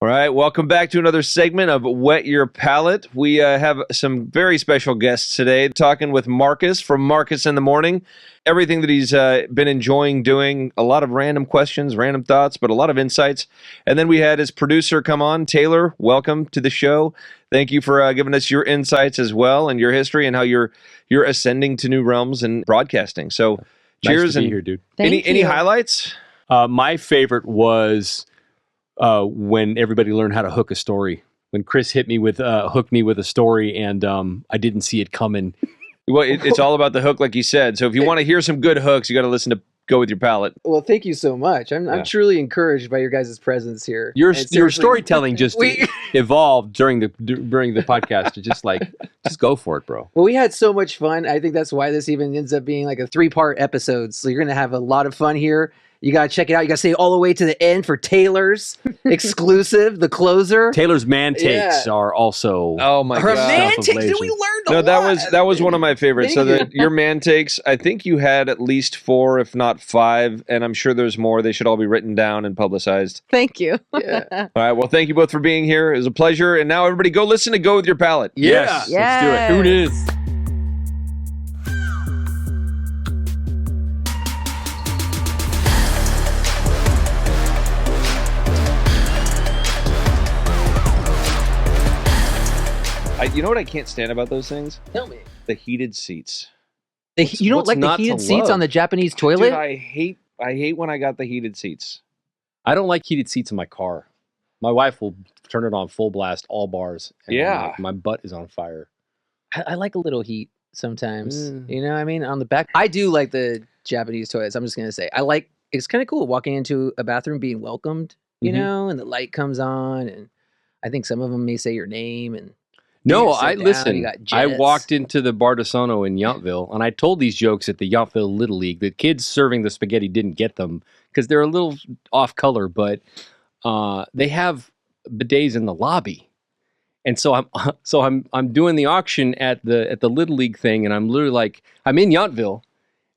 All right, welcome back to another segment of Wet Your Palate. We have some very special guests today, talking with Marcus from Marcus in the Morning. Everything that he's been enjoying doing, a lot of random questions, random thoughts, but a lot of insights. And then we had his producer come on. Taylor, welcome to the show. Thank you for giving us your insights as well and your history and how you're ascending to new realms in broadcasting. So cheers. Nice to be here, dude. Any highlights? My favorite was when everybody learned how to hook a story. When Chris hooked me with a story, and I didn't see it coming. Well, it's all about the hook, like you said. So if you want to hear some good hooks, you got to listen to Go With Your Palate. Well, thank you so much. I'm truly encouraged by your guys' presence here. Your storytelling just evolved during the podcast to just go for it, bro. Well, we had so much fun. I think that's why this even ends up being like a 3-part episode. So you're going to have a lot of fun here. You got to check it out. You got to stay all the way to the end for Taylor's exclusive, the closer. Taylor's man takes are also. Oh my Her God. man takes. We learned a lot. That was one of my favorites. Your man takes, I think you had at least 4, if not 5, and I'm sure there's more. They should all be written down and publicized. Thank you. Yeah. All right. Well, thank you both for being here. It was a pleasure. And now everybody go listen to Go With Your Palate. Yes. Let's do it. Who it is? You know what I can't stand about those things? Tell me. The heated seats. You don't like the heated seats on the Japanese toilet? Dude, I hate when I got the heated seats. I don't like heated seats in my car. My wife will turn it on full blast, all bars. And my butt is on fire. I like a little heat sometimes. You know what I mean? On the back. I do like the Japanese toilets. I'm just going to say. It's kind of cool walking into a bathroom being welcomed, you know, and the light comes on. And I think some of them may say your name and. No, I walked into the Bardessono in Yountville, and I told these jokes at the Yountville Little League. The kids serving the spaghetti didn't get them because they're a little off color, but they have bidets in the lobby. And so I'm doing the auction at the Little League thing, and I'm literally like, I'm in Yountville,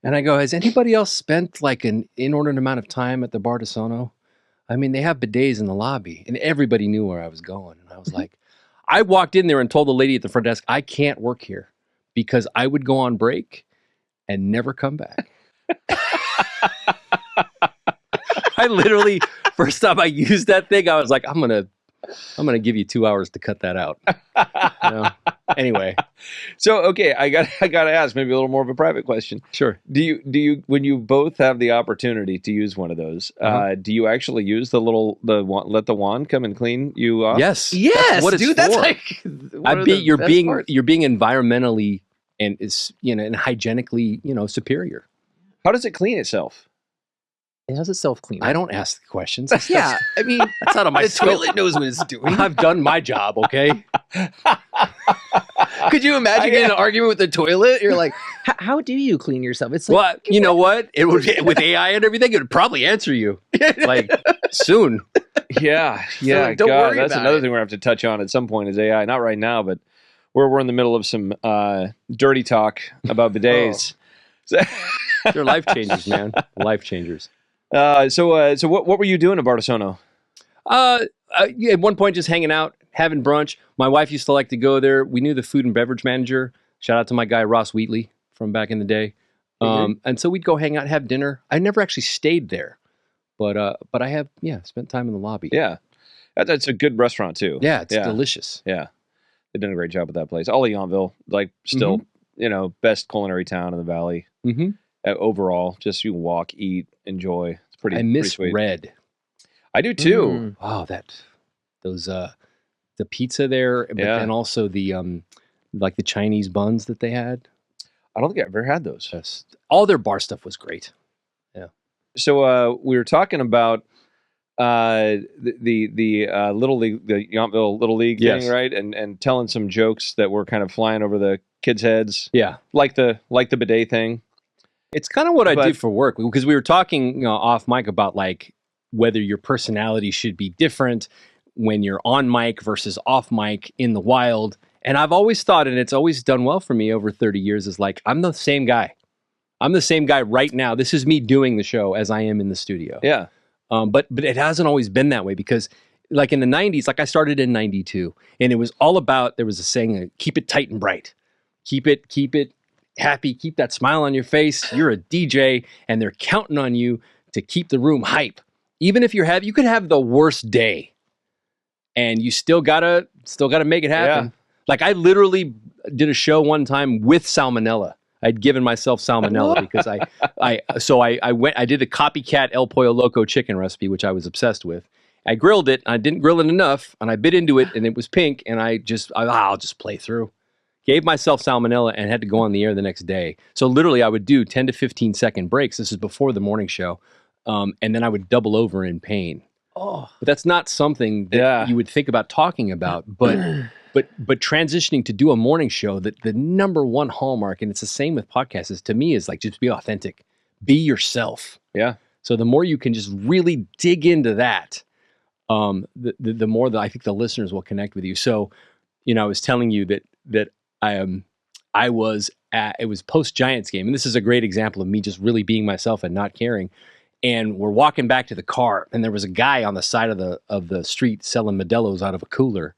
and I go, has anybody else spent like an inordinate amount of time at the Bardessono? I mean, they have bidets in the lobby, and everybody knew where I was going, and I was like. I walked in there and told the lady at the front desk, I can't work here because I would go on break and never come back. I literally, first time I used that thing, I was like, I'm gonna give you 2 hours to cut that out. You know? Anyway, so okay, I gotta ask maybe a little more of a private question. Sure. Do you when you both have the opportunity to use one of those, do you actually use let the wand come and clean you off? Yes. Yes, what it's dude. for. That's like you're being environmentally and and hygienically superior. How does it clean itself? It has a self-cleaner. I don't ask the questions. Yeah, I mean, that's out of my scope. The toilet knows what it's doing. I've done my job, okay? Could you imagine getting in an argument with the toilet? You're like, how do you clean yourself? It's like, well, you know what? It would with AI and everything, it would probably answer you like soon. Yeah. Don't God, worry that's about another it. thing we're gonna have to touch on at some point is AI. Not right now, but we're in the middle of some dirty talk about bidets. They're life changers, man. Life changers. So what were you doing at Bardessono? At one point, just hanging out, having brunch. My wife used to like to go there. We knew the food and beverage manager. Shout out to my guy, Ross Wheatley, from back in the day. And so we'd go hang out, have dinner. I never actually stayed there, but I have, spent time in the lobby. Yeah. That's a good restaurant too. Yeah, it's delicious. Yeah. They've done a great job with that place. All of Yountville, still, best culinary town in the valley. Mm-hmm. Overall, just you walk, eat, enjoy. It's pretty. I miss pretty sweet. Red. I do too. Oh, the pizza there, but then also the like the Chinese buns that they had. I don't think I've ever had those. Yes. All their bar stuff was great. Yeah. So we were talking about the Little League, the Yountville Little League thing, right? And telling some jokes that were kind of flying over the kids' heads. Yeah. Like the bidet thing. It's kind of what I do for work because we were talking off mic about like whether your personality should be different when you're on mic versus off mic in the wild. And I've always thought, and it's always done well for me over 30 years, is like, I'm the same guy. I'm the same guy right now. This is me doing the show as I am in the studio. Yeah. But it hasn't always been that way because like in the 90s, like I started in 92, and it was all about, there was a saying, keep it tight and bright. Keep it happy, keep that smile on your face. You're a DJ, and they're counting on you to keep the room hype. Even if you could have the worst day, and you still gotta make it happen. Yeah. Like I literally did a show one time with salmonella. I'd given myself salmonella because I did a copycat El Pollo Loco chicken recipe, which I was obsessed with. I grilled it, and I didn't grill it enough, and I bit into it, and it was pink, and I'll just play through. Gave myself salmonella and had to go on the air the next day. So literally I would do 10 to 15 second breaks. This is before the morning show. And then I would double over in pain. Oh, but that's not something that you would think about talking about, but transitioning to do a morning show, that the number one hallmark, and it's the same with podcasts, is to me is like, just be authentic, be yourself. Yeah. So the more you can just really dig into that, the more that I think the listeners will connect with you. So, I was telling you that I was at, it was post Giants game, and this is a great example of me just really being myself and not caring. And we're walking back to the car, and there was a guy on the side of the street selling Modelo's out of a cooler.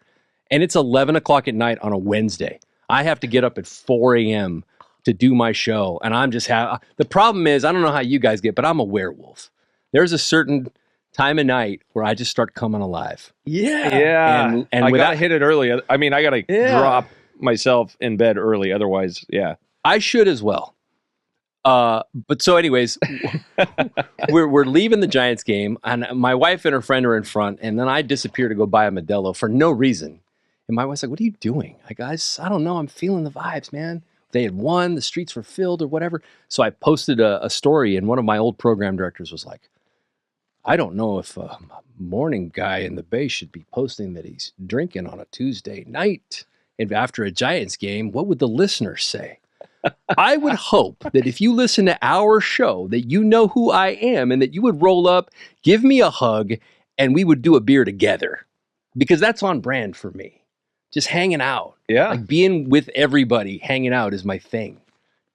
And it's 11 o'clock at night on a Wednesday. I have to get up at 4 a.m. to do my show. And I'm just the problem is, I don't know how you guys get, but I'm a werewolf. There's a certain time of night where I just start coming alive. Yeah. Yeah. And I gotta hit it early. I mean, I gotta drop myself in bed early. Otherwise, I should as well. But so anyways, we're leaving the Giants game, and my wife and her friend are in front, and then I disappear to go buy a Modelo for no reason. And my wife's like, "What are you doing?" I guys, I don't know. I'm feeling the vibes, man. They had won, the streets were filled or whatever. So I posted a story, and one of my old program directors was like, "I don't know if a morning guy in the Bay should be posting that he's drinking on a Tuesday night and after a Giants game. What would the listeners say?" I would hope that if you listen to our show, that you know who I am, and that you would roll up, give me a hug, and we would do a beer together, because that's on brand for me. Just hanging out. Yeah. Like being with everybody, hanging out is my thing.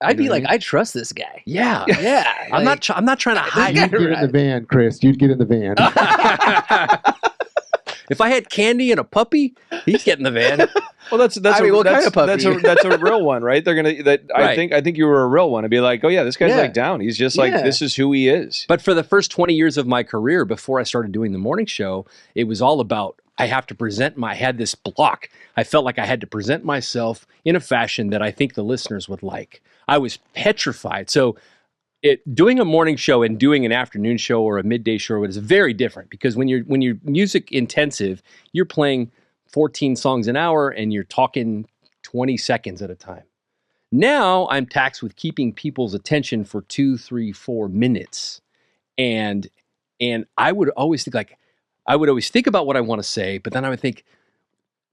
I'd be like, I trust this guy. Yeah. Yeah. I'm not trying to hide. You'd get in the van, Chris. You'd get in the van. If I had candy and a puppy, he'd get in the van. Well, that's a real one, right? They're gonna. Right. I think you were a real one. I'd be like, oh yeah, this guy's like down. He's just like, this is who he is. But for the first 20 years of my career, before I started doing the morning show, it was all about, I have to present I had this block. I felt like I had to present myself in a fashion that I think the listeners would like. I was petrified. So doing a morning show and doing an afternoon show or a midday show is very different, because when you're music intensive, you're playing 14 songs an hour and you're talking 20 seconds at a time. Now I'm taxed with keeping people's attention for 2, 3, 4 minutes. And I would always think about what I want to say, but then I would think,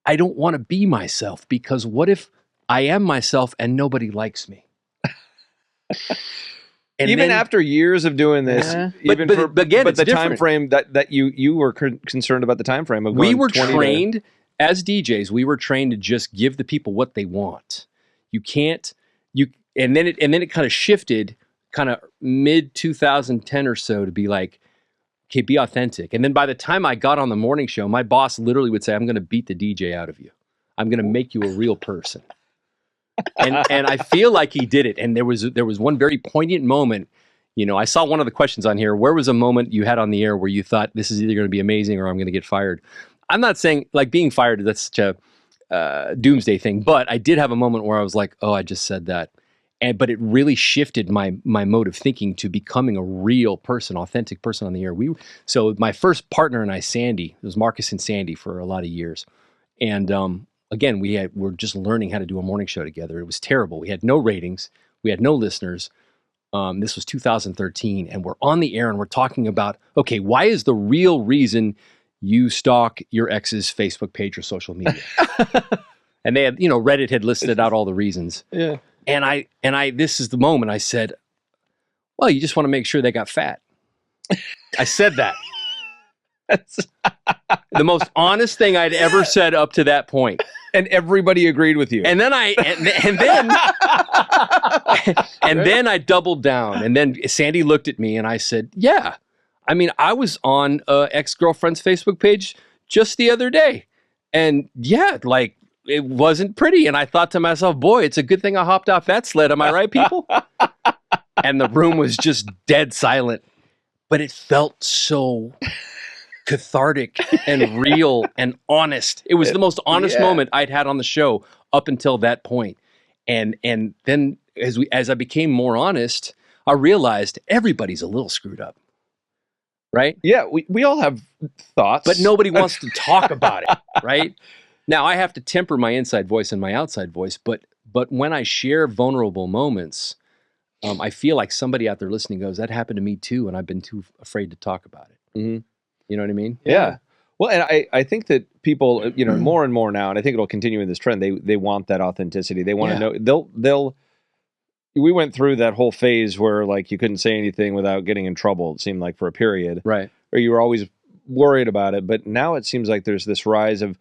I don't want to be myself, because what if I am myself and nobody likes me? And even after years of doing this, but the time frame that you were concerned about, the time frame of we were trained as DJs, we were trained to just give the people what they want. And then it kind of shifted, kind of mid 2010 or so, to be like, okay, be authentic. And then by the time I got on the morning show, my boss literally would say, "I'm going to beat the DJ out of you. I'm going to make you a real person." And I feel like he did it. And there was one very poignant moment. I saw one of the questions on here. Where was a moment you had on the air where you thought, this is either going to be amazing or I'm going to get fired? I'm not saying like being fired, that's such a doomsday thing, but I did have a moment where I was like, oh, I just said that. But it really shifted my mode of thinking to becoming a real person, authentic person on the air. So my first partner and I, Sandy, it was Marcus and Sandy for a lot of years. And again, we're just learning how to do a morning show together. It was terrible. We had no ratings. We had no listeners. This was 2013, and we're on the air and we're talking about, okay, why is the real reason you stalk your ex's Facebook page or social media? And they had, Reddit had listed out all the reasons. Yeah. And I, this is the moment I said, well, you just want to make sure they got fat. I said that. The most honest thing I'd ever said up to that point. And everybody agreed with you. And then then I doubled down. And then Sandy looked at me and I said, yeah. I mean, I was on ex-girlfriend's Facebook page just the other day. And yeah, like it wasn't pretty. And I thought to myself, boy, it's a good thing I hopped off that sled. Am I right, people? And the room was just dead silent. But it felt so cathartic and real and honest. It was the most honest moment I'd had on the show up until that point. And then as I became more honest, I realized everybody's a little screwed up. Right? Yeah, we all have thoughts. But nobody wants to talk about it, right? Now, I have to temper my inside voice and my outside voice, but when I share vulnerable moments, I feel like somebody out there listening goes, that happened to me too, and I've been too afraid to talk about it. Mm-hmm. You know what I mean? Yeah. Well, and I think that people, more and more now, and I think it'll continue in this trend, they want that authenticity. They want to know, we went through that whole phase where like you couldn't say anything without getting in trouble, it seemed like, for a period. Right. Or you were always worried about it. But now it seems like there's this rise of,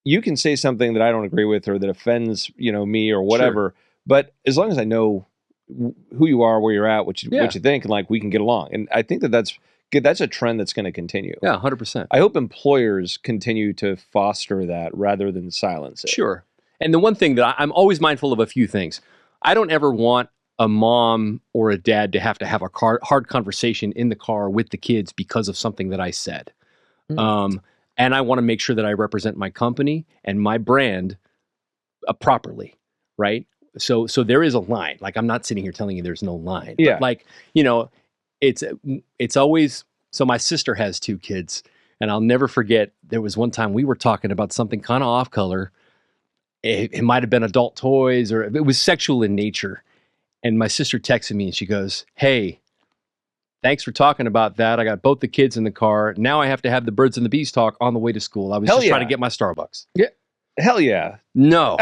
you can say something that I don't agree with or that offends, me or whatever. Sure. But as long as I know who you are, where you're at, what you think, and like we can get along. And I think that's a trend that's going to continue. Yeah, 100%. I hope employers continue to foster that rather than silence it. Sure. And the one thing that I'm always mindful of a few things. I don't ever want a mom or a dad to have a hard conversation in the car with the kids because of something that I said. Mm. And I want to make sure that I represent my company and my brand properly, right? So there is a line. Like, I'm not sitting here telling you there's no line. Yeah. But like, it's always, so my sister has 2 kids, and I'll never forget, there was one time we were talking about something kind of off color. It might have been adult toys, or it was sexual in nature. And my sister texted me and she goes, hey, thanks for talking about that. I got both the kids in the car. Now I have to have the birds and the bees talk on the way to school. I was trying to get my Starbucks. Yeah. Hell yeah. No.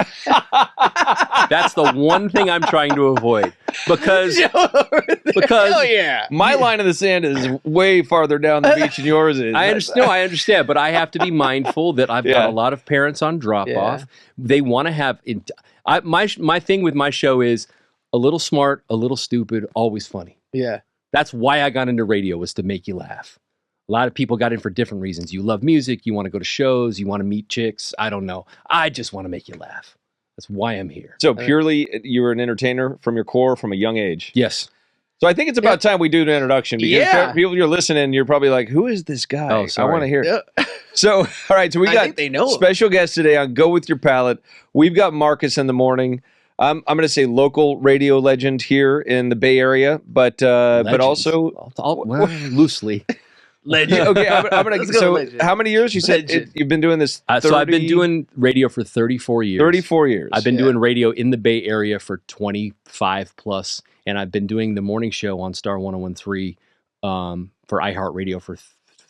That's the one thing I'm trying to avoid. Because hell yeah. My line in the sand is way farther down the beach than yours is. I understand, but I have to be mindful that I've got a lot of parents on drop-off. They want to have my thing with my show is a little smart, a little stupid, always funny. Yeah. That's why I got into radio, was to make you laugh. A lot of people got in for different reasons. You love music, you want to go to shows, you want to meet chicks. I don't know. I just want to make you laugh. That's why I'm here. So purely, you were an entertainer from your core from a young age? Yes. So I think it's about time we do an introduction, because people you're listening, you're probably like, who is this guy? Oh, sorry. I want to hear. Yeah. So, all right. So we got special guest today on Go With Your Palate. We've got Marcus in the morning. I'm going to say local radio legend here in the Bay Area, but also loosely. Legend. Okay, I'm gonna. So, how many years? You said you've been doing this? So I've been doing radio for 34 years. 34 years. I've been doing radio in the Bay Area for 25 plus, and I've been doing the morning show on Star 101.3 for iHeartRadio for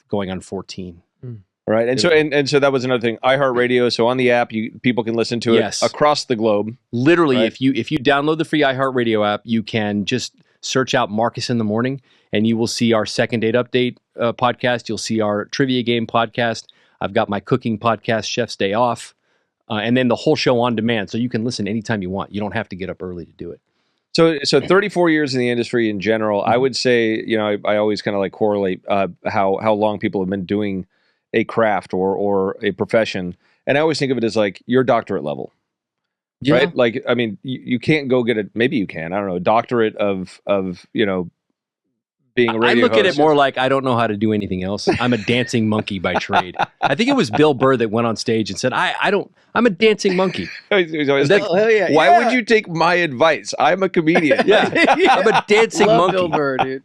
going on 14. Right, and so that was another thing. iHeartRadio. So on the app, people can listen to it across the globe. Literally, right? if you download the free iHeartRadio app, you can just search out Marcus in the Morning, and you will see our Second Date Update podcast. You'll see our Trivia Game podcast. I've got my cooking podcast, Chef's Day Off, and then the whole show on demand. So you can listen anytime you want. You don't have to get up early to do it. So 34 years in the industry in general, I would say, I always kind of like correlate how long people have been doing a craft or a profession. And I always think of it as like your doctorate level. Yeah. Right? Like, I mean, you can't go get maybe you can, I don't know, a doctorate of being a radio host. I look at it more like I don't know how to do anything else. I'm a dancing monkey by trade. I think it was Bill Burr that went on stage and said, I'm a dancing monkey. He's always like, why would you take my advice? I'm a comedian. I'm a dancing monkey. Bill Burr, dude.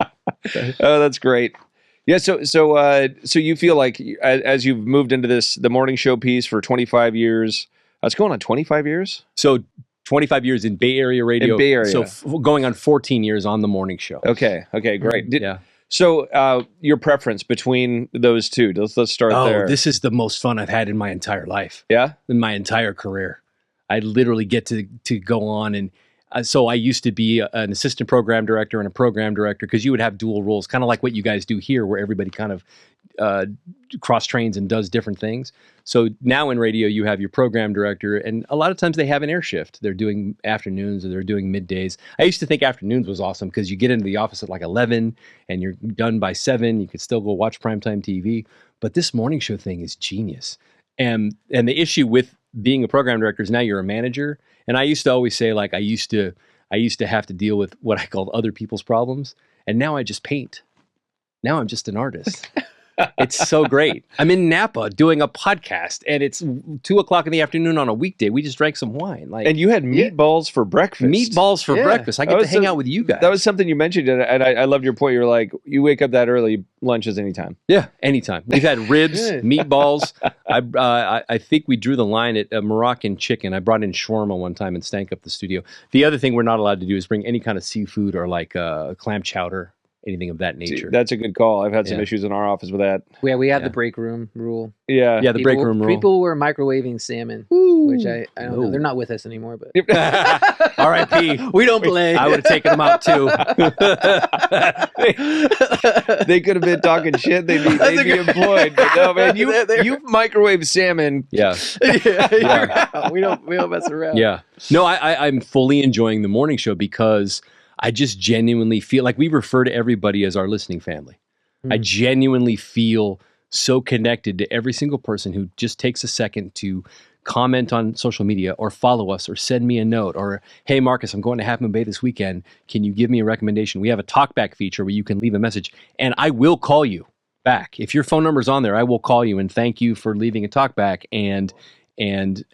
Oh, that's great. Yeah, so you feel like as you've moved into the morning show piece for 25 years, it's going on 25 years? So 25 years in Bay Area radio. In Bay Area. So going on 14 years on the morning show. Okay, great. So your preference between those two, let's start there. Oh, this is the most fun I've had in my entire life. Yeah? In my entire career. I literally get to go on and so I used to be an assistant program director and a program director, because you would have dual roles, kind of like what you guys do here, where everybody kind of cross-trains and does different things. So now in radio, you have your program director, and a lot of times they have an air shift. They're doing afternoons or they're doing middays. I used to think afternoons was awesome because you get into the office at like 11 and you're done by 7. You could still go watch primetime TV. But this morning show thing is genius. And the issue with being a program director is now you're a manager. And I used to always say, like, I used to have to deal with what I called other people's problems. And now I just paint. Now I'm just an artist. It's so great. I'm in Napa doing a podcast, and it's 2:00 in the afternoon on a weekday. We just drank some wine. And you had meatballs for breakfast. Meatballs for breakfast. I get to hang out with you guys. That was something you mentioned, and I loved your point. You were like, you wake up that early, lunch is anytime. Yeah, anytime. We've had ribs, meatballs. I think we drew the line at Moroccan chicken. I brought in shawarma one time and stank up the studio. The other thing we're not allowed to do is bring any kind of seafood or like clam chowder. Anything of that nature. That's a good call. I've had some issues in our office with that. Yeah, we have the break room rule. Yeah, the break room rule. People were microwaving salmon, which I don't know. They're not with us anymore, but R.I.P. We don't play. I would have taken them out too. They could have been talking shit. They'd be employed. But no, man, you microwave salmon. Yeah. We don't mess around. Yeah. No, I'm fully enjoying the morning show because I just genuinely feel like we refer to everybody as our listening family. I genuinely feel so connected to every single person who just takes a second to comment on social media or follow us or send me a note or, hey, Marcus, I'm going to Half Moon Bay this weekend. Can you give me a recommendation? We have a talkback feature where you can leave a message and I will call you back. If your phone number's on there, I will call you and thank you for leaving a talkback and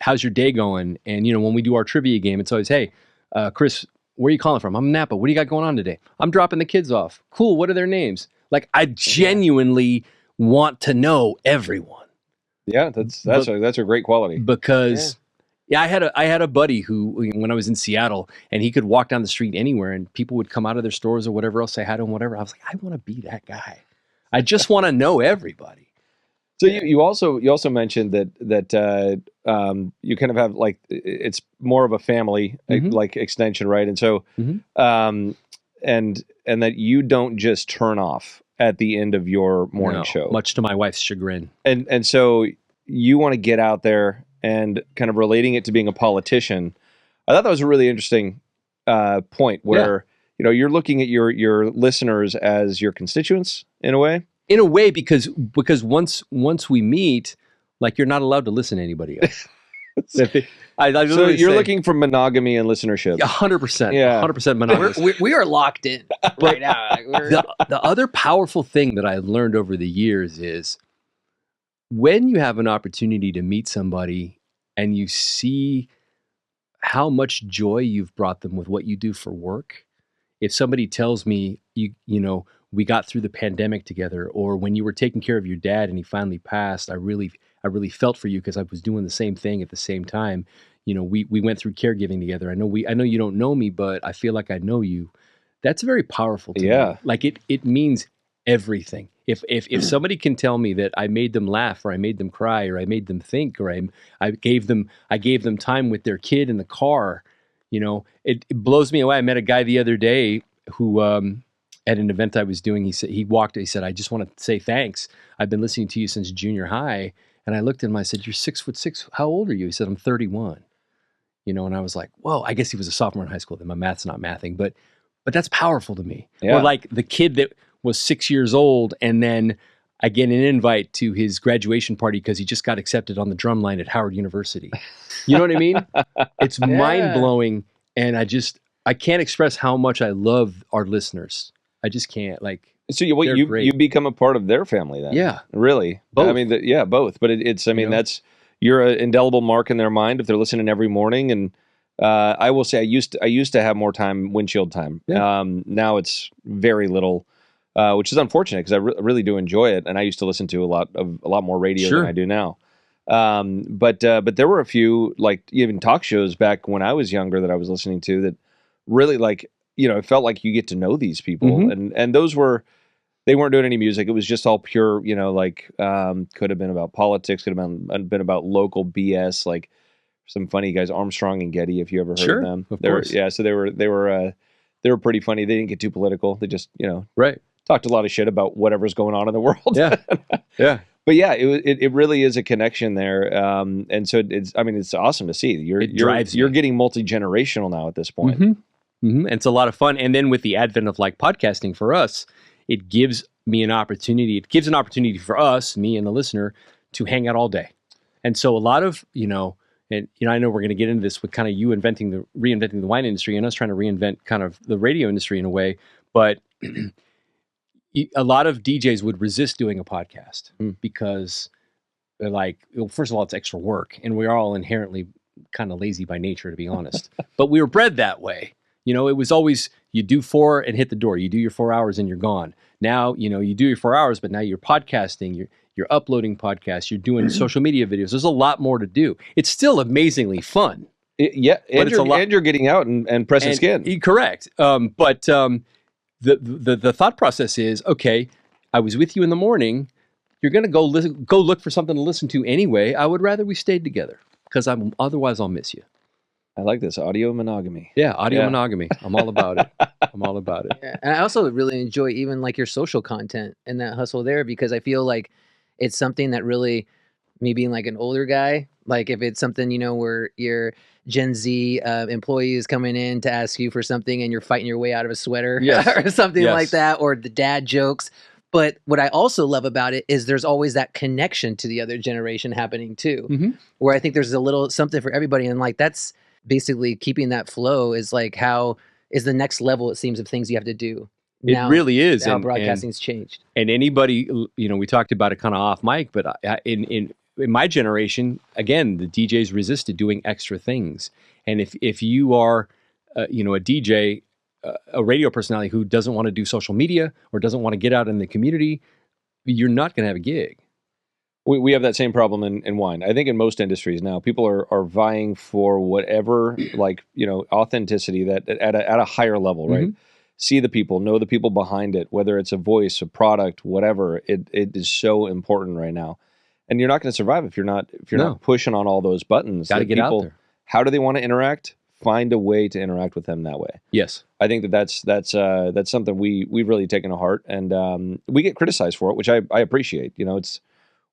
how's your day going? And, when we do our trivia game, it's always, hey, Chris, where are you calling from? I'm in Napa. What do you got going on today? I'm dropping the kids off. Cool. What are their names? Like, I genuinely want to know everyone. Yeah, that's a great quality. Because I had a buddy who, when I was in Seattle, and he could walk down the street anywhere, and people would come out of their stores or whatever else, say hi to him, whatever. I was like, I want to be that guy. I just want to know everybody. So you also mentioned that you kind of have like it's more of a family like extension, right? And so and that you don't just turn off at the end of your morning show, much to my wife's chagrin. And so you want to get out there and kind of relating it to being a politician. I thought that was a really interesting point where you're looking at your listeners as your constituents in a way. In a way, because once we meet, like you're not allowed to listen to anybody else. So you're looking for monogamy and listenership. 100%. Yeah, 100% monogamous. We are locked in right now. The other powerful thing that I've learned over the years is when you have an opportunity to meet somebody and you see how much joy you've brought them with what you do for work. If somebody tells me we got through the pandemic together, or when you were taking care of your dad and he finally passed, I really felt for you because I was doing the same thing at the same time. We went through caregiving together. I know you don't know me, but I feel like I know you. That's very powerful to me. Like it means everything. If somebody can tell me that I made them laugh or I made them cry or I made them think or I gave them time with their kid in the car, it blows me away. I met a guy the other day who at an event I was doing, he said, I just want to say thanks. I've been listening to you since junior high. And I looked at him, I said, you're 6'6". How old are you? He said, I'm 31. And I was like, whoa, I guess he was a sophomore in high school. Then my math's not mathing, but that's powerful to me. Yeah. Or like the kid that was 6 years old and then I get an invite to his graduation party because he just got accepted on the drum line at Howard University. You know what I mean? It's mind blowing. And I can't express how much I love our listeners. I just can't. So you become a part of their family then? Yeah, really. Both. I mean, both. But that's you're an indelible mark in their mind if they're listening every morning. And I will say, I used to have more windshield time. Yeah. Now it's very little, which is unfortunate because I really do enjoy it, and I used to listen to a lot more radio than I do now. But there were a few even talk shows back when I was younger that I was listening to that really it felt like you get to know these people, and those they weren't doing any music. It was just all pure, could have been about politics, could have been about local BS, like some funny guys, Armstrong and Getty, if you ever heard of them. Of course. So they were pretty funny. They didn't get too political. They just, talked a lot of shit about whatever's going on in the world. Yeah. Yeah. But yeah, it really is a connection there. And so it's awesome to see. You're getting multi-generational now at this point. Mm-hmm. Mm-hmm. And it's a lot of fun. And then with the advent of podcasting for us, it gives me an opportunity. It gives an opportunity for us, me and the listener, to hang out all day. And so a lot of, I know we're going to get into this with kind of you reinventing the wine industry and us trying to reinvent kind of the radio industry in a way. But a lot of DJs would resist doing a podcast because they're like, well, first of all, it's extra work, and we're all inherently kind of lazy by nature, to be honest. But we were bred that way. It was always you do 4 and hit the door. You do your 4 hours and you're gone. Now, you do your 4 hours, but now you're podcasting. You're uploading podcasts. You're doing social media videos. There's a lot more to do. It's still amazingly fun. And you're getting out and pressing skin. Correct. But the thought process is, okay, I was with you in the morning. You're going to go look for something to listen to anyway. I would rather we stayed together because otherwise I'll miss you. I like this audio monogamy. Yeah, monogamy. I'm all about it. Yeah. And I also really enjoy even like your social content and that hustle there, because I feel like it's something that really, me being like an older guy, like if it's something, where your Gen Z employee is coming in to ask you for something and you're fighting your way out of a sweater or something like that, or the dad jokes. But what I also love about it is there's always that connection to the other generation happening too, where I think there's a little something for everybody. And like, that's basically keeping that flow is like how is the next level, it seems, of things you have to do. It really is. How broadcasting's changed. And anybody, we talked about it kind of off mic, but in my generation, again, the DJs resisted doing extra things. And if you are, a DJ, a radio personality who doesn't want to do social media or doesn't want to get out in the community, you're not going to have a gig. We have that same problem in wine. I think in most industries now, people are vying for whatever, authenticity that at a higher level, right? See the people, know the people behind it, whether it's a voice, a product, whatever. It is so important right now, and you're not going to survive if you're not pushing on all those buttons. Got to get out there. How do they want to interact? Find a way to interact with them that way. Yes, I think that's something we've really taken to heart, and we get criticized for it, which I appreciate.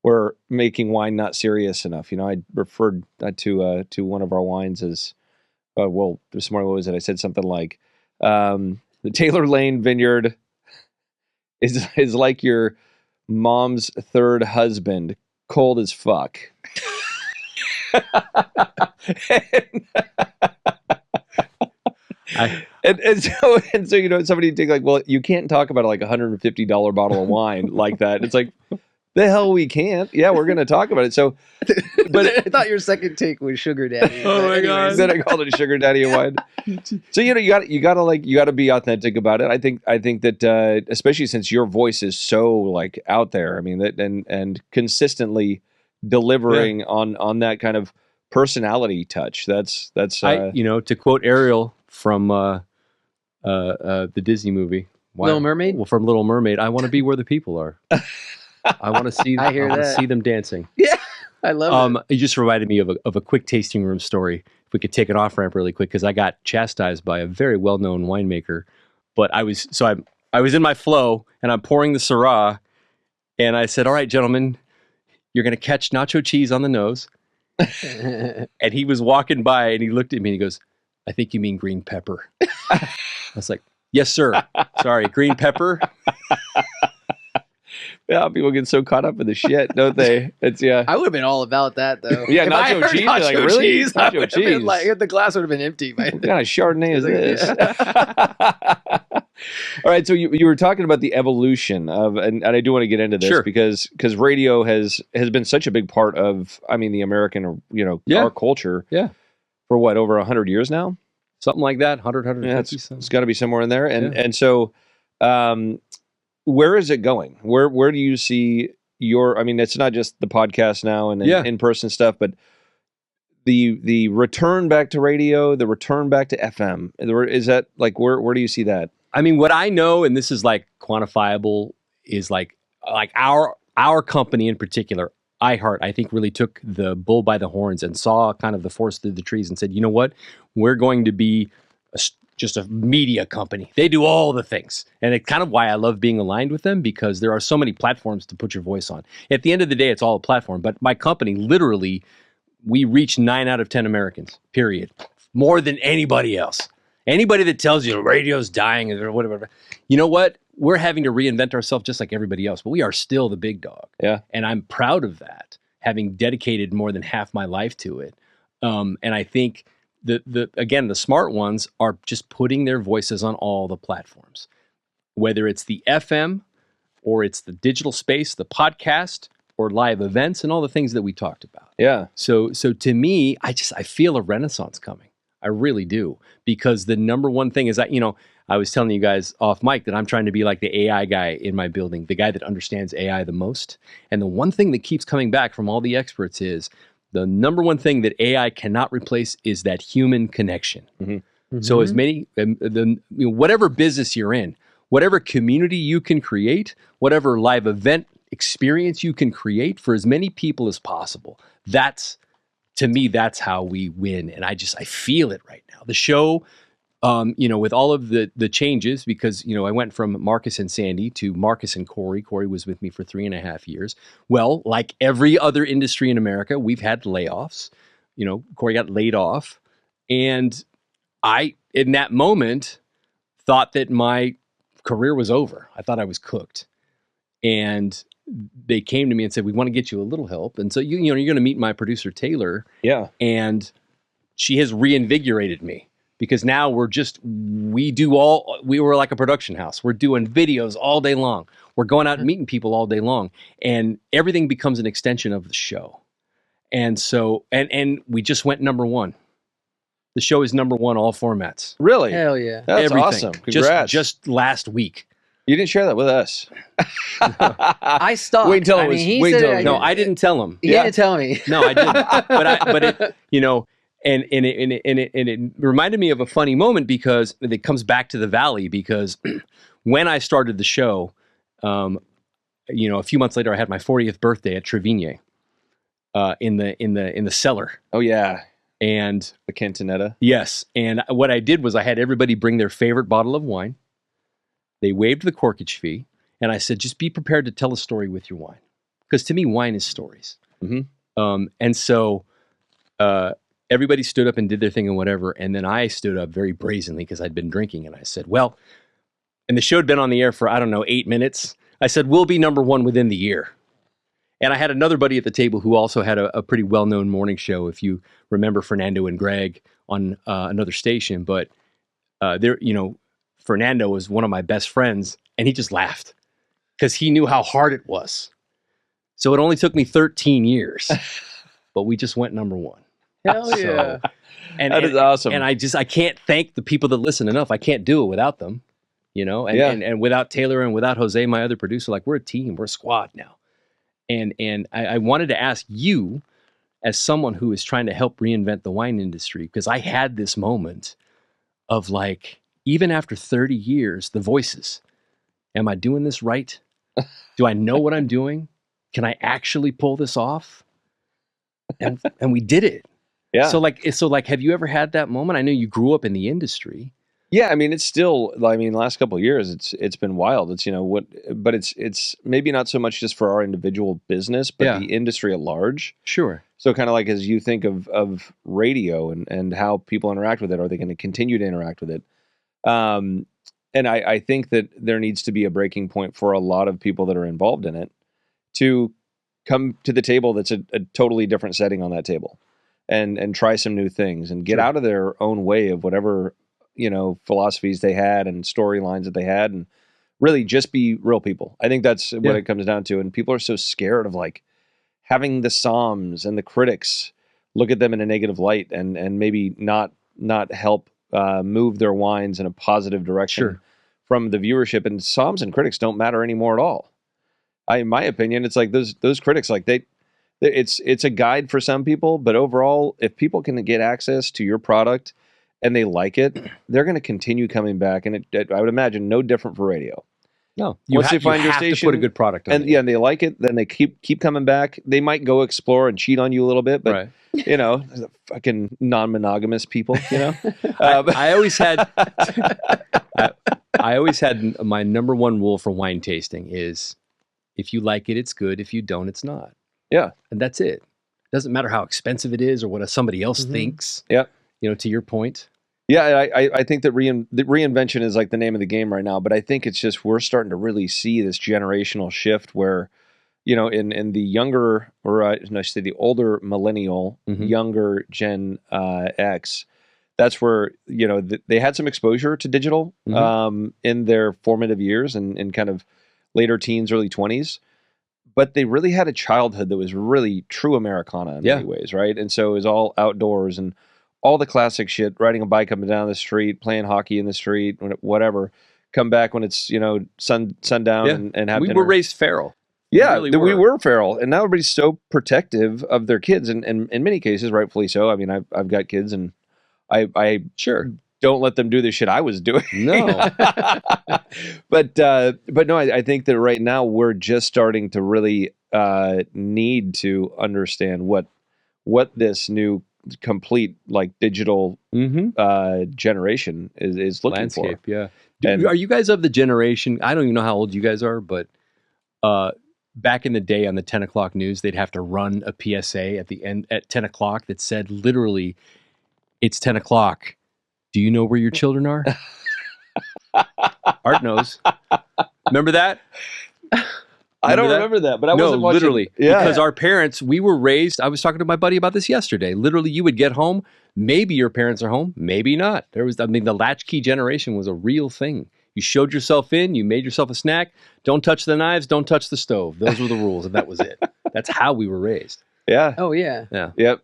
We're making wine not serious enough. I referred to one of our wines as, this morning, what was it? I said something like, the Taylor Lane Vineyard is like your mom's third husband, cold as fuck. And so somebody take like, well, you can't talk about like $150 bottle of wine like that. It's like, the hell we can't. Yeah, we're going to talk about it. So, but I thought your second take was sugar daddy. Oh my god! Then I called it sugar daddy of wine. So you got to be authentic about it. I think that especially since your voice is so like out there. I mean that and consistently delivering on that kind of personality touch. That's to quote Ariel from the Disney movie Little Mermaid. Well, from Little Mermaid, I want to be where the people are. I want to see. I want to see them dancing. Yeah, I love it. It just reminded me of a quick tasting room story. If we could take an off ramp really quick, because I got chastised by a very well known winemaker. But I was in my flow, and I'm pouring the Syrah, and I said, "All right, gentlemen, you're going to catch nacho cheese on the nose." And he was walking by, and he looked at me, and he goes, "I think you mean green pepper." I was like, "Yes, sir. Sorry, green pepper." Yeah, people get so caught up in the shit, don't they? I would have been all about that, though. Yeah, nacho cheese. Like, really? Cheese, nacho cheese. Like, the glass would have been empty. What kind of Chardonnay is this? All right, so you were talking about the evolution of, and I do want to get into this because radio has been such a big part of, the American, our culture. Yeah. For what, over 100 years now? Something like that, 100, 150. Yeah, it's got to be somewhere in there. And so, where is it going? Where do you see it's not just the podcast now and in-person stuff, but the return back to radio, the return back to FM. Is that like, where do you see that? What I know, and this is like quantifiable, is like our company in particular, iHeart, I think really took the bull by the horns and saw kind of the forest through the trees and said, you know what, we're going to be just a media company. They do all the things. And it's kind of why I love being aligned with them, because there are so many platforms to put your voice on. At the end of the day, it's all a platform. But my company, literally, we reach 9 out of 10 Americans, period. More than anybody else. Anybody that tells you radio's dying or whatever. You know what? we're having to reinvent ourselves just like everybody else, but we are still the big dog. Yeah. And I'm proud of that, having dedicated more than half my life to it. And I think again, the smart ones are just putting their voices on all the platforms, whether it's the FM or it's the digital space, the podcast, or live events, and all the things that we talked about. Yeah. So to me, I feel a renaissance coming. I really do, because the number one thing is that, I was telling you guys off mic that I'm trying to be like the AI guy in my building, the guy that understands AI the most. And the one thing that keeps coming back from all the experts is the number one thing that AI cannot replace is that human connection. Mm-hmm. Mm-hmm. So as many, whatever business you're in, whatever community you can create, whatever live event experience you can create for as many people as possible, to me, that's how we win. And I feel it right now. The show, with all of the changes, because, I went from Marcus and Sandy to Marcus and Corey. Corey was with me for 3.5 years. Well, like every other industry in America, we've had layoffs. Corey got laid off. And I, in that moment, thought that my career was over. I thought I was cooked. And they came to me and said, we want to get you a little help. And so, you're going to meet my producer, Taylor. Yeah. And she has reinvigorated me, because now we were like a production house. We're doing videos all day long. We're going out and meeting people all day long, and everything becomes an extension of the show. And so, and we just went number one. The show is number one, all formats. Really? Hell yeah. That's everything. Awesome. Congrats. Just last week. You didn't share that with us. I stopped. Wait until it was. Wait until it was. No, I didn't tell him. He didn't tell me. No, I didn't. but it, and it reminded me of a funny moment, because it comes back to the Valley, because when I started the show, a few months later, I had my 40th birthday at Trevigny, in the cellar. Oh yeah. And the cantonetta. Yes. And what I did was I had everybody bring their favorite bottle of wine. They waived the corkage fee. And I said, just be prepared to tell a story with your wine. Because to me, wine is stories. Mm-hmm. And so everybody stood up and did their thing and whatever. And then I stood up very brazenly, because I'd been drinking. And I said, well, and the show had been on the air for, 8 minutes. I said, we'll be number one within the year. And I had another buddy at the table who also had a pretty well-known morning show, if you remember Fernando and Greg, on another station. But Fernando was one of my best friends, and he just laughed, because he knew how hard it was. So it only took me 13 years, but we just went number one. Hell yeah. That is awesome. And I can't thank the people that listen enough. I can't do it without them, and without Taylor and without Jose, my other producer. Like, we're a team, we're a squad now. And I wanted to ask you, as someone who is trying to help reinvent the wine industry, because I had this moment of, like, even after 30 years, the voices. Am I doing this right? Do I know what I'm doing? Can I actually pull this off? And we did it. Yeah. So like, have you ever had that moment? I know you grew up in the industry. Yeah, I mean, it's still. I mean, the last couple of years, it's been wild. It's but it's maybe not so much just for our individual business, but the industry at large. Sure. So kind of like, as you think of radio and how people interact with it, are they going to continue to interact with it? And I think that there needs to be a breaking point for a lot of people that are involved in it to come to the table that's a totally different setting on that table, and try some new things and get out of their own way of whatever philosophies they had and storylines that they had, and really just be real people. I think that's what it comes down to. And people are so scared of, like, having the somms and the critics look at them in a negative light and maybe not help move their wines in a positive direction from the viewership. And somms and critics don't matter anymore at all. In my opinion, it's like those critics, like it's a guide for some people, but overall, if people can get access to your product and they like it, they're going to continue coming back. And I would imagine no different for radio. No, once they find your have station, to put a good product on and and they like it, then they keep coming back. They might go explore and cheat on you a little bit, but fucking non-monogamous people. I always had my number one rule for wine tasting is, if you like it, it's good. If you don't, it's not. Yeah, and that's it. Doesn't matter how expensive it is or what somebody else thinks. Yeah. To your point, Yeah, I think that the reinvention is like the name of the game right now, but I think it's just we're starting to really see this generational shift where, in the younger, or no, I should say the older millennial, younger Gen X, that's where, they had some exposure to digital in their formative years and kind of later teens, early 20s. But they really had a childhood that was really true Americana in many ways, right? And so it was all outdoors and all the classic shit, riding a bike up and down the street, playing hockey in the street, whatever. Come back when it's, sundown and have dinner. We were raised feral. Yeah, we were feral. And now everybody's so protective of their kids. And in many cases, rightfully so. I mean, I've got kids and I sure don't let them do the shit I was doing. No. but no, I think that right now we're just starting to really need to understand what this new complete like digital generation is looking landscape for. Yeah. Are you guys of the generation, I don't even know how old you guys are, but back in the day on the 10 o'clock news, they'd have to run a PSA at the end at 10 o'clock that said literally, it's 10 o'clock. Do you know where your children are? Art knows. Remember that? I don't remember that, but I wasn't watching. Literally. Yeah. Because our parents, we were raised, I was talking to my buddy about this yesterday. Literally, you would get home, maybe your parents are home, maybe not. The latchkey generation was a real thing. You showed yourself in, you made yourself a snack, don't touch the knives, don't touch the stove. Those were the rules, and that was it. That's how we were raised. Yeah. Oh, yeah. Yeah. Yep.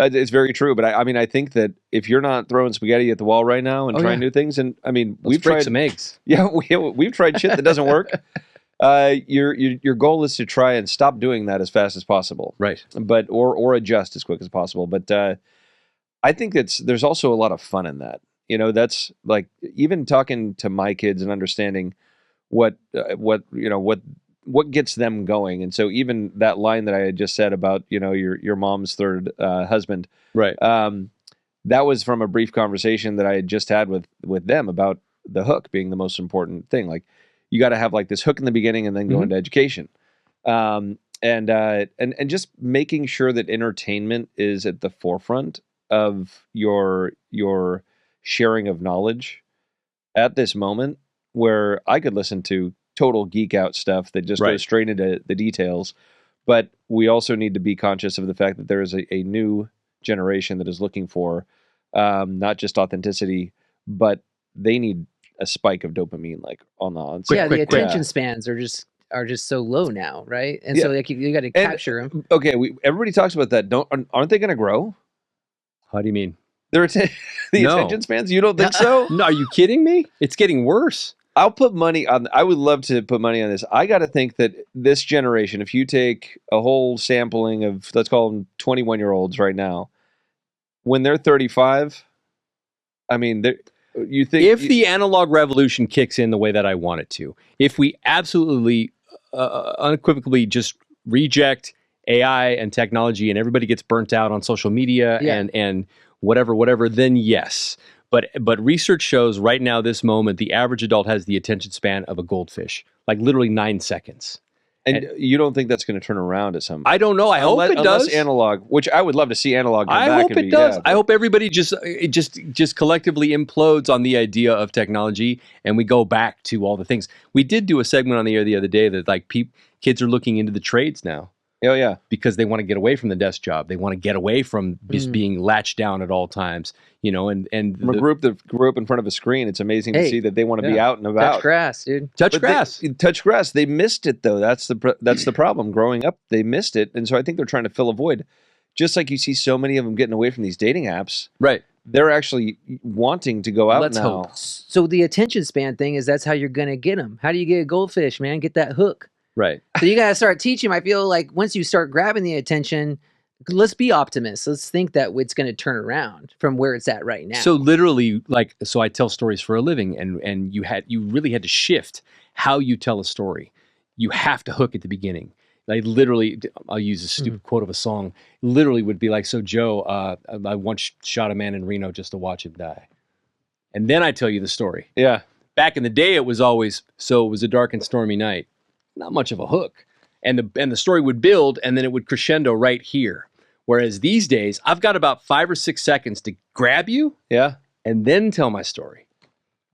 It's very true, but I think that if you're not throwing spaghetti at the wall right now and trying new things, and we've tried some eggs. Yeah, we've tried shit that doesn't work. Your goal is to try and stop doing that as fast as possible, right? But or adjust as quick as possible. But I think there's also a lot of fun in that. That's like even talking to my kids and understanding what gets them going. And so even that line that I had just said about, your mom's third husband, right? That was from a brief conversation that I had just had with them about the hook being the most important thing. Like you got to have like this hook in the beginning and then go into education. And just making sure that entertainment is at the forefront of your sharing of knowledge at this moment, where I could listen to total geek out stuff that just goes straight into the details. But we also need to be conscious of the fact that there is a new generation that is looking for not just authenticity, but they need a spike of dopamine, like on the onset. The attention spans are just so low now, right? And so like you got to capture them. Okay, everybody talks about that. Aren't they going to grow? How do you mean? Attention spans? You don't think so? No, are you kidding me? It's getting worse. I'll put money on. I would love to put money on this. I got to think that this generation, if you take a whole sampling of, let's call them 21-year-olds right now, when they're 35, I mean, you think if the analog revolution kicks in the way that I want it to, if we absolutely unequivocally just reject AI and technology and everybody gets burnt out on social media and whatever, then yes. But research shows right now, this moment, the average adult has the attention span of a goldfish, like literally 9 seconds. And you don't think that's going to turn around at some point? I don't know. I hope it does. Unless analog, which I would love to see analog come back. I hope it does. I hope everybody just collectively implodes on the idea of technology and we go back to all the things. We did do a segment on the air the other day that like kids are looking into the trades now. Oh, yeah. Because they want to get away from the desk job. They want to get away from just being latched down at all times, and from a group that grew up in front of a screen, it's amazing to see that they want to be out and about. Touch grass, dude. Touch grass. Touch grass. They missed it, though. That's the problem. Growing up, they missed it. And so I think they're trying to fill a void. Just like you see so many of them getting away from these dating apps. Right. They're actually wanting to go out Let's now. Hope. So the attention span thing that's how you're going to get them. How do you get a goldfish, man? Get that hook. Right. So you got to start teaching. I feel like once you start grabbing the attention, let's be optimists. Let's think that it's going to turn around from where it's at right now. So literally, so I tell stories for a living, and you really had to shift how you tell a story. You have to hook at the beginning. Like literally, I'll use a stupid quote of a song. Literally would be like, so Joe, I once shot a man in Reno just to watch him die. And then I tell you the story. Yeah. Back in the day, it was always, so it was a dark and stormy night. Not much of a hook. And the story would build and then it would crescendo right here. Whereas these days, I've got about 5 or 6 seconds to grab you. Yeah. and then tell my story.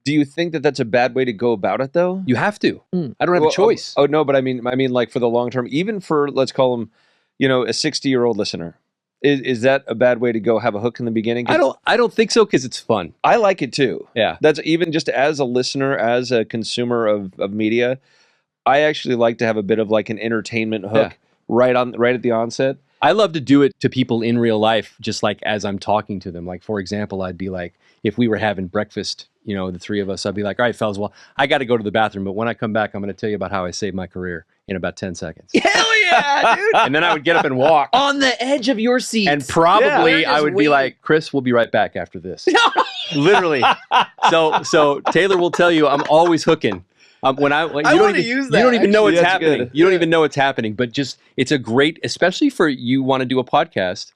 Do you think that that's a bad way to go about it, though? You have to. I don't have a choice. Oh no, but I mean, like for the long term, even for let's call them, a 60-year-old listener, is that a bad way to go? Have a hook in the beginning? I don't think so because it's fun. I like it too. Yeah, that's even just as a listener, as a consumer of media, I actually like to have a bit of like an entertainment hook right at the onset. I love to do it to people in real life, just like as I'm talking to them. Like, for example, I'd be like, if we were having breakfast, the three of us, I'd be like, all right, fellas, well, I got to go to the bathroom, but when I come back, I'm going to tell you about how I saved my career in about 10 seconds. Hell yeah, dude. And then I would get up and walk. On the edge of your seat. And probably I would be like, Chris, we'll be right back after this. Literally. So Taylor will tell you I'm always hooking. You don't even know what's happening. Good. You don't even know what's happening, but just it's a great, especially for you want to do a podcast,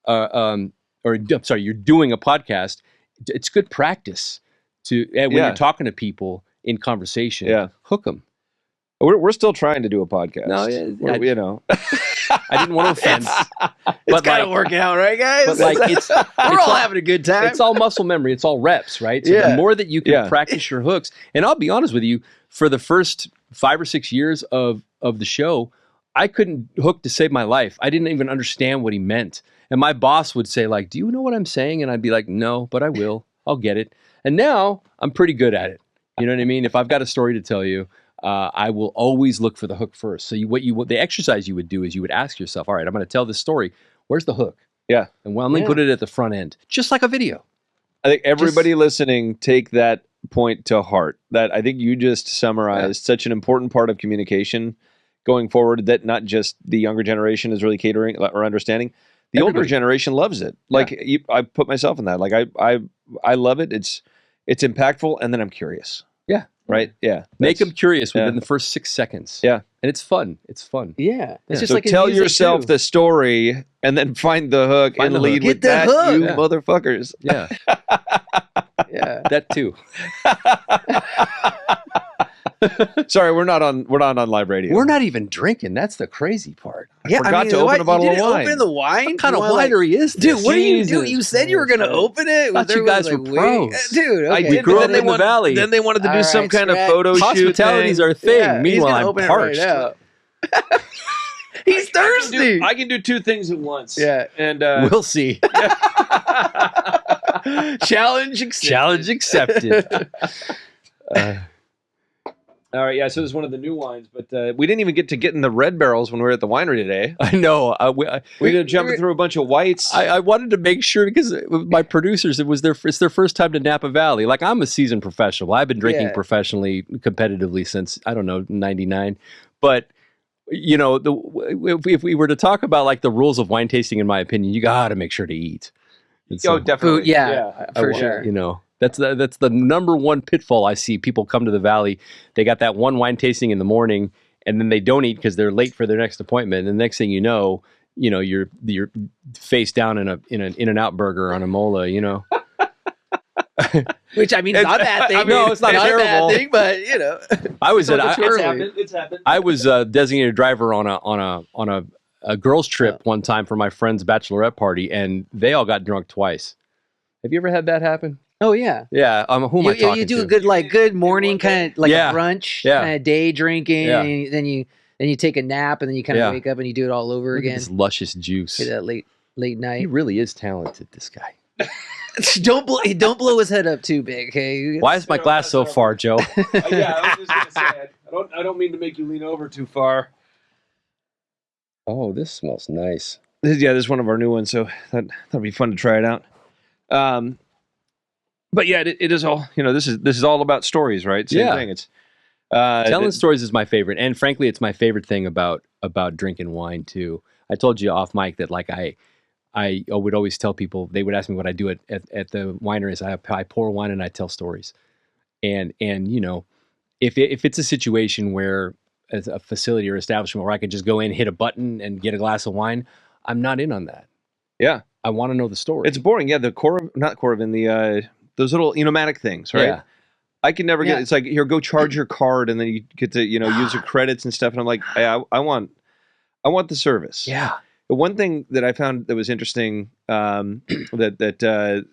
you're doing a podcast. It's good practice when you're talking to people in conversation. Yeah, hook them. We're still trying to do a podcast. No, I didn't want to offend. It's kind of working out, right, guys? But like we're all having a good time. It's all muscle memory. It's all reps, right? So the more that you can practice your hooks, and I'll be honest with you, for the first 5 or 6 years of the show, I couldn't hook to save my life. I didn't even understand what he meant. And my boss would say, like, do you know what I'm saying? And I'd be like, no, but I will. I'll get it. And now I'm pretty good at it. You know what I mean? If I've got a story to tell you, I will always look for the hook first. So the exercise you would do is you would ask yourself, all right, I'm going to tell this story. Where's the hook? Yeah. And let me put it at the front end, just like a video. I think everybody listening, take that point to heart. That I think you just summarized such an important part of communication going forward, that not just the younger generation is really catering or understanding. The older generation loves it. Like I put myself in that. Like I love it. It's impactful, and then I'm curious. Yeah. Right. Yeah. Make them curious within the first 6 seconds. Yeah. And it's fun. It's fun. Yeah. It's just so like tell yourself the story and then find the hook and lead with that, you motherfuckers. Yeah. Yeah. That too. Sorry, we're not on live radio. We're not even drinking. That's the crazy part. I forgot to open a bottle of wine. Open the wine? What kind of winery is this? Dude, what are you doing? You said you were going to open it. I thought you guys were pros. Dude, okay. We grew up in the valley. Then they wanted to do some kind of photo shoot. Hospitality's our thing. Yeah, meanwhile, I'm parched. He's thirsty. I can do two things at once. Yeah. And we'll see. Challenge accepted. Challenge accepted. All right, so this is one of the new wines, but we didn't even get in the red barrels when we were at the winery today. I know. We were jumping through a bunch of whites. I wanted to make sure, because my producers, it's their first time to Napa Valley. Like, I'm a seasoned professional. I've been drinking professionally, competitively since, I don't know, 99. But, if we were to talk about like the rules of wine tasting, in my opinion, you got to make sure to eat. Definitely. Food, for sure. That's the number one pitfall I see. People come to the valley, they got that one wine tasting in the morning, and then they don't eat because they're late for their next appointment. And the next thing you know, you're face down in an In-N-Out burger on a mola. Which I mean, it's not a bad thing. No, it's not terrible. A bad thing, but I was it's happened. I was a designated driver on a girls' trip one time for my friend's bachelorette party, and they all got drunk twice. Have you ever had that happen? Oh yeah, yeah. Who am I talking to? You do a good morning kind of like a brunch, kind of day drinking, and then you take a nap, and then you kind of wake up and you do it all over again. This luscious juice. Get that late night. He really is talented, this guy. Don't blow his head up too big, okay? Why is my glass so far, Joe? I was just gonna say, I don't mean to make you lean over too far. Oh, this smells nice. This is one of our new ones, so that'll be fun to try it out. But yeah, it is all, this is all about stories, right? Same thing. It's telling stories is my favorite, and frankly, it's my favorite thing about drinking wine too. I told you off mic that like I would always tell people, they would ask me what I do at the wineries. I pour wine and I tell stories, and if it's a situation where as a facility or establishment where I could just go in, hit a button, and get a glass of wine, I'm not in on that. Yeah, I want to know the story. It's boring. Yeah, not Coravin, the those little Enomatic things, right? Yeah. I can never get. It's like, here, go charge your card, and then you get to use your credits and stuff. And I'm like, I want the service. Yeah. But one thing that I found that was interesting, that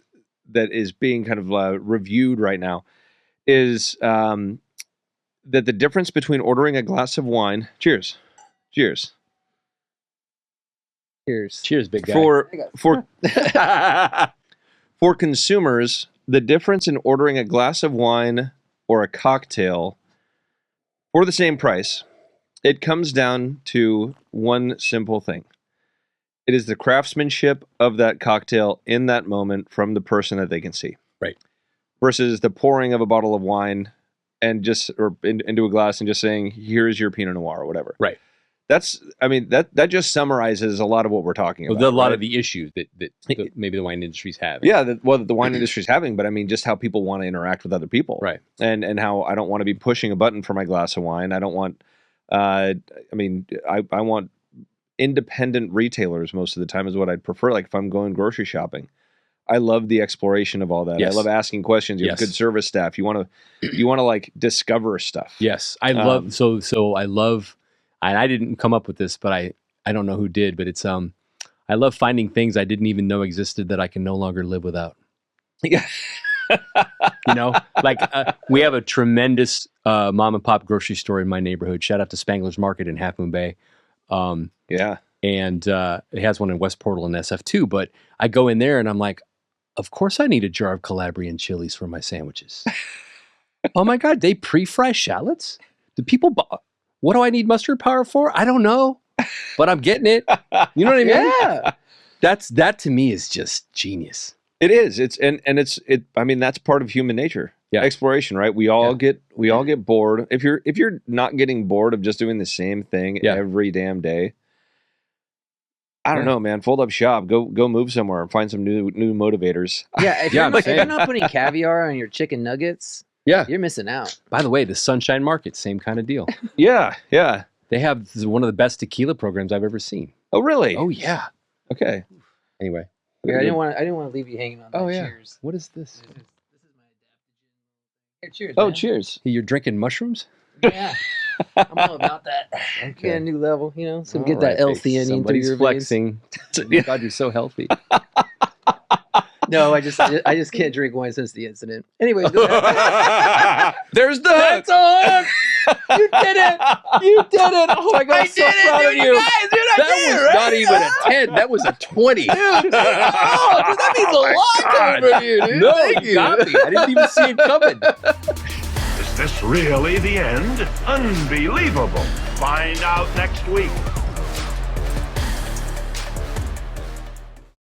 that is being kind of reviewed right now is that the difference between ordering a glass of wine. Cheers. Cheers, big guy. For consumers, the difference in ordering a glass of wine or a cocktail for the same price, it comes down to one simple thing. It is the craftsmanship of that cocktail in that moment from the person that they can see. Right. Versus the pouring of a bottle of wine and into a glass and just saying, here's your Pinot Noir or whatever. Right. That just summarizes a lot of what we're talking about. A lot of the issues that maybe the wine industry's having. Yeah, that the wine industry's having, but I mean, just how people want to interact with other people. Right. And how I don't want to be pushing a button for my glass of wine. I don't want, I want independent retailers most of the time is what I'd prefer. Like if I'm going grocery shopping, I love the exploration of all that. Yes. I love asking questions. You have good service staff. You want to like discover stuff. Yes. I love, I love, and I didn't come up with this, but I don't know who did, but it's, I love finding things I didn't even know existed that I can no longer live without. Yeah. Like we have a tremendous mom and pop grocery store in my neighborhood. Shout out to Spangler's Market in Half Moon Bay. Yeah. And it has one in West Portal and SF2, but I go in there and I'm like, of course I need a jar of Calabrian chilies for my sandwiches. Oh my God, they pre-fry shallots? Do people what do I need mustard power for? I don't know, but I'm getting it. You know what I mean? Yeah. That to me is just genius. It is. I mean, that's part of human nature. Yeah. Exploration, right? We all get bored. If you're not getting bored of just doing the same thing every damn day, I don't know, man. Fold up shop. Go move somewhere and find some new motivators. Yeah, if you're not putting caviar on your chicken nuggets, you're missing out. By the way, the Sunshine Market, same kind of deal. Yeah. They have one of the best tequila programs I've ever seen. Oh, really? Oh, yeah. Okay. Anyway. Yeah, I didn't want to leave you hanging on that. Oh, yeah. Cheers. What is this? This is my adaptogen. Here, cheers. Oh, man. cheers. You're drinking mushrooms? Yeah. I'm all about that. Okay. Get a new level, so All get right, that L-theanine through somebody's your flexing. veins. God, you're so healthy. No, I just can't drink wine since the incident. Anyways, There's the hook. that's a hook. You did it. You did it. Oh my God, I'm so proud of you. That was not even a 10. That was a 20. Dude, that means a lot coming from you, dude. No, Thank you got me. I didn't even see it coming. Is this really the end? Unbelievable. Find out next week.